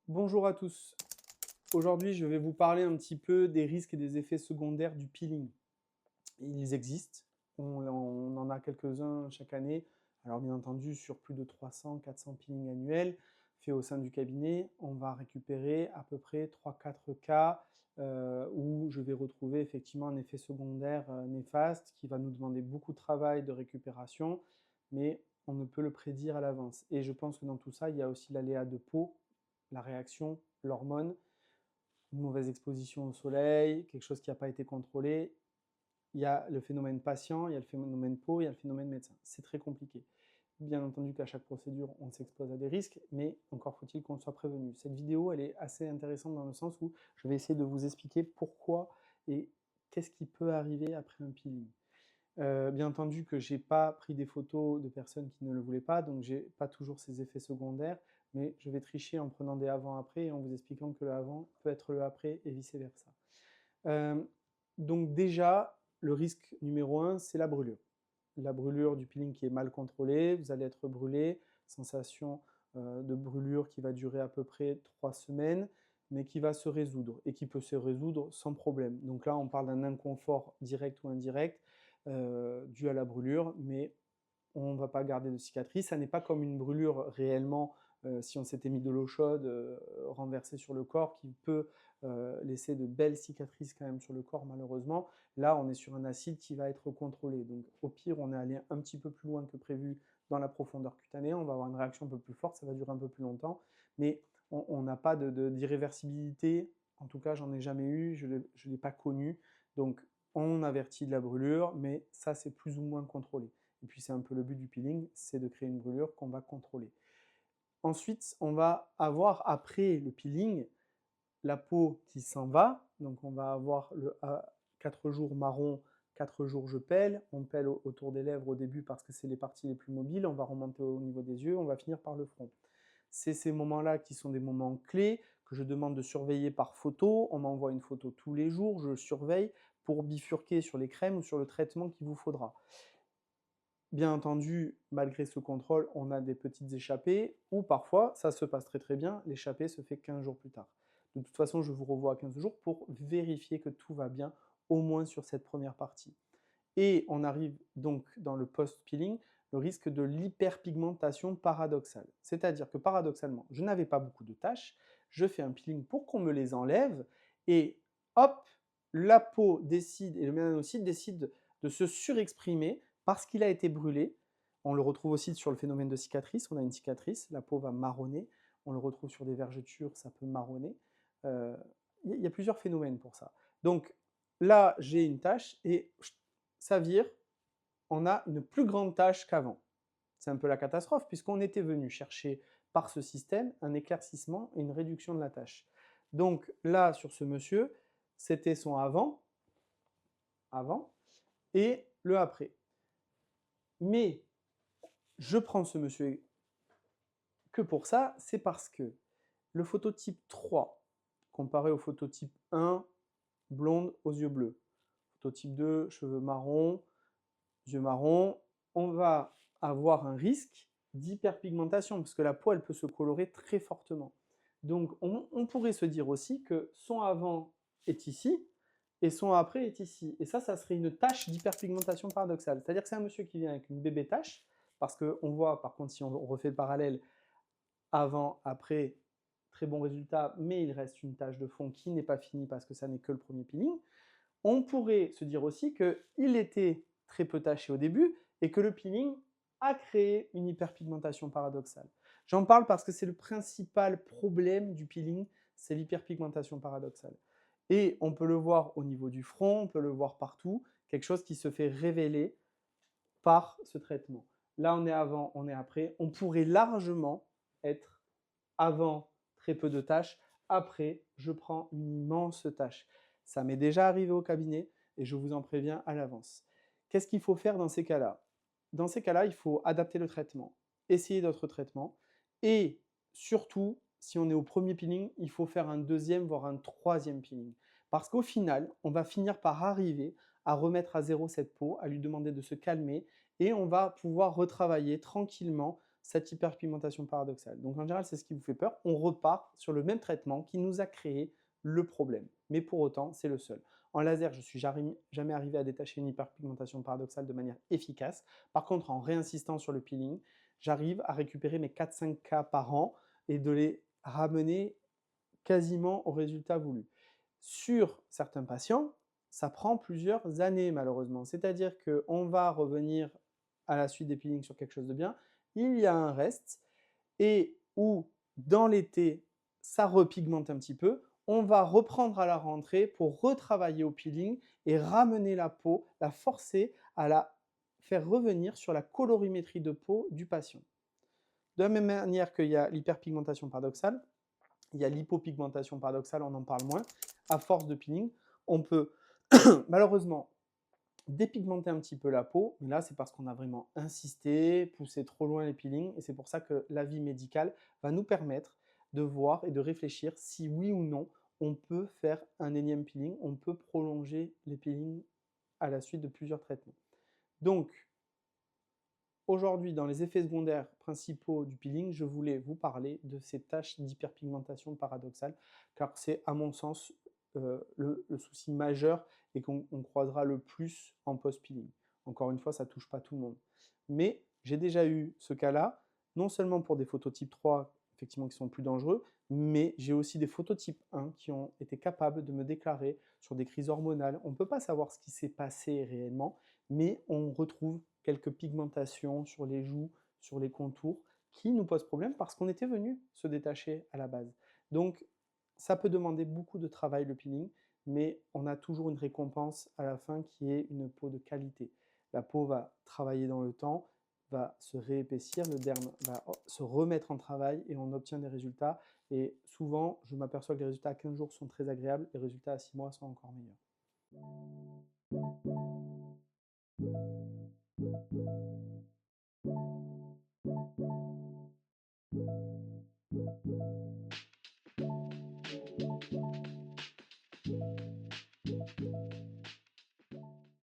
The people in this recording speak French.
Bonjour à tous. Aujourd'hui, je vais vous parler un petit peu des risques et des effets secondaires du peeling. Ils existent, on en a quelques-uns chaque année. Alors bien entendu, sur plus de 300-400 peelings annuels faits au sein du cabinet, on va récupérer à peu près 3-4 cas où je vais retrouver effectivement un effet secondaire néfaste qui va nous demander beaucoup de travail, de récupération, mais on ne peut le prédire à l'avance. Et je pense que dans tout ça, il y a aussi l'aléa de peau, la réaction, l'hormone, une mauvaise exposition au soleil, quelque chose qui n'a pas été contrôlé. Il y a le phénomène patient, il y a le phénomène peau, il y a le phénomène médecin. C'est très compliqué. Bien entendu qu'à chaque procédure, on s'expose à des risques, mais encore faut-il qu'on soit prévenu. Cette vidéo, elle est assez intéressante dans le sens où je vais essayer de vous expliquer pourquoi et qu'est-ce qui peut arriver après un peeling. Bien entendu que j'ai pas pris des photos de personnes qui ne le voulaient pas, donc j'ai pas toujours ces effets secondaires, mais je vais tricher en prenant des avant-après et en vous expliquant que le avant peut être le après et vice-versa. Euh, donc déjà, le risque numéro un, c'est la brûlure. La brûlure du peeling qui est mal contrôlée, vous allez être brûlé, sensation de brûlure qui va durer à peu près 3 semaines, mais qui va se résoudre et qui peut se résoudre sans problème. Donc là, on parle d'un inconfort direct ou indirect dû à la brûlure, mais on ne va pas garder de cicatrice. Ça n'est pas comme une brûlure réellement, si on s'était mis de l'eau chaude renversée sur le corps, qui peut laisser de belles cicatrices quand même sur le corps, malheureusement. Là, on est sur un acide qui va être contrôlé. Donc, au pire, on est allé un petit peu plus loin que prévu dans la profondeur cutanée. On va avoir une réaction un peu plus forte, ça va durer un peu plus longtemps. Mais on n'a pas d'irréversibilité. En tout cas, j'en ai jamais eu, je ne l'ai pas connu. Donc, on avertit de la brûlure, mais ça, c'est plus ou moins contrôlé. Et puis c'est un peu le but du peeling, c'est de créer une brûlure qu'on va contrôler. Ensuite, on va avoir après le peeling la peau qui s'en va. Donc on va avoir le 4 jours marron, 4 jours je pèle. On pèle autour des lèvres au début parce que c'est les parties les plus mobiles. On va remonter au niveau des yeux, on va finir par le front. C'est ces moments-là qui sont des moments clés que je demande de surveiller par photo. On m'envoie une photo tous les jours, je surveille pour bifurquer sur les crèmes ou sur le traitement qu'il vous faudra. Bien entendu, malgré ce contrôle, on a des petites échappées, ou parfois, ça se passe très très bien, l'échappée se fait 15 jours plus tard. De toute façon, je vous revois à 15 jours pour vérifier que tout va bien, au moins sur cette première partie. Et on arrive donc dans le post-peeling, le risque de l'hyperpigmentation paradoxale. C'est-à-dire que paradoxalement, je n'avais pas beaucoup de taches, je fais un peeling pour qu'on me les enlève, et hop, la peau décide, et le mélanocyte décide de se surexprimer parce qu'il a été brûlé. On le retrouve aussi sur le phénomène de cicatrice, on a une cicatrice, la peau va marronner, on le retrouve sur des vergetures, ça peut marronner. Il y a plusieurs phénomènes pour ça. Donc là, j'ai une tache, et ça vire, on a une plus grande tâche qu'avant. C'est un peu la catastrophe, puisqu'on était venu chercher par ce système un éclaircissement et une réduction de la tâche. Donc là, sur ce monsieur, c'était son avant, et le après. Mais je prends ce monsieur que pour ça, c'est parce que le phototype 3, comparé au phototype 1, blonde aux yeux bleus, phototype 2, cheveux marrons, yeux marrons, on va avoir un risque d'hyperpigmentation parce que la peau, elle peut se colorer très fortement. Donc, on pourrait se dire aussi que son avant est ici et son après est ici. Et ça serait une tache d'hyperpigmentation paradoxale. C'est-à-dire que c'est un monsieur qui vient avec une bébé tache, parce qu'on voit, par contre, si on refait le parallèle, avant, après, très bon résultat, mais il reste une tache de fond qui n'est pas finie parce que ça n'est que le premier peeling. On pourrait se dire aussi qu'il était très peu taché au début et que le peeling a créé une hyperpigmentation paradoxale. J'en parle parce que c'est le principal problème du peeling, c'est l'hyperpigmentation paradoxale. Et on peut le voir au niveau du front, on peut le voir partout, quelque chose qui se fait révéler par ce traitement. Là, on est avant, on est après. On pourrait largement être avant très peu de tâches, après je prends une immense tâche. Ça m'est déjà arrivé au cabinet et je vous en préviens à l'avance. Qu'est-ce qu'il faut faire dans ces cas-là? Dans ces cas-là, il faut adapter le traitement, essayer d'autres traitements et surtout, si on est au premier peeling, il faut faire un deuxième voire un troisième peeling. Parce qu'au final, on va finir par arriver à remettre à zéro cette peau, à lui demander de se calmer et on va pouvoir retravailler tranquillement cette hyperpigmentation paradoxale. Donc en général, c'est ce qui vous fait peur. On repart sur le même traitement qui nous a créé le problème. Mais pour autant, c'est le seul. En laser, je ne suis jamais arrivé à détacher une hyperpigmentation paradoxale de manière efficace. Par contre, en réinsistant sur le peeling, j'arrive à récupérer mes 4-5 cas par an et de les ramener quasiment au résultat voulu. Sur certains patients, ça prend plusieurs années malheureusement. C'est-à-dire qu'on va revenir à la suite des peelings sur quelque chose de bien, il y a un reste, et où dans l'été, ça repigmente un petit peu, on va reprendre à la rentrée pour retravailler au peeling et ramener la peau, la forcer à la faire revenir sur la colorimétrie de peau du patient. De la même manière qu'il y a l'hyperpigmentation paradoxale, il y a l'hypopigmentation paradoxale, on en parle moins. À force de peeling, on peut malheureusement dépigmenter un petit peu la peau, mais là c'est parce qu'on a vraiment insisté, poussé trop loin les peelings, et c'est pour ça que l'avis médical va nous permettre de voir et de réfléchir si oui ou non on peut faire un énième peeling, on peut prolonger les peelings à la suite de plusieurs traitements. Donc aujourd'hui, dans les effets secondaires principaux du peeling, je voulais vous parler de ces taches d'hyperpigmentation paradoxale, car c'est à mon sens le souci majeur et qu'on croisera le plus en post-peeling. Encore une fois, ça ne touche pas tout le monde. Mais j'ai déjà eu ce cas-là, non seulement pour des phototypes 3, effectivement, qui sont plus dangereux, mais j'ai aussi des phototypes 1 qui ont été capables de me déclarer sur des crises hormonales. On ne peut pas savoir ce qui s'est passé réellement, mais on retrouve quelques pigmentations sur les joues, sur les contours, qui nous posent problème parce qu'on était venu se détacher à la base. Donc, ça peut demander beaucoup de travail le peeling, mais on a toujours une récompense à la fin qui est une peau de qualité. La peau va travailler dans le temps, va se réépaissir, le derme va se remettre en travail et on obtient des résultats. Et souvent, je m'aperçois que les résultats à 15 jours sont très agréables, les résultats à 6 mois sont encore meilleurs.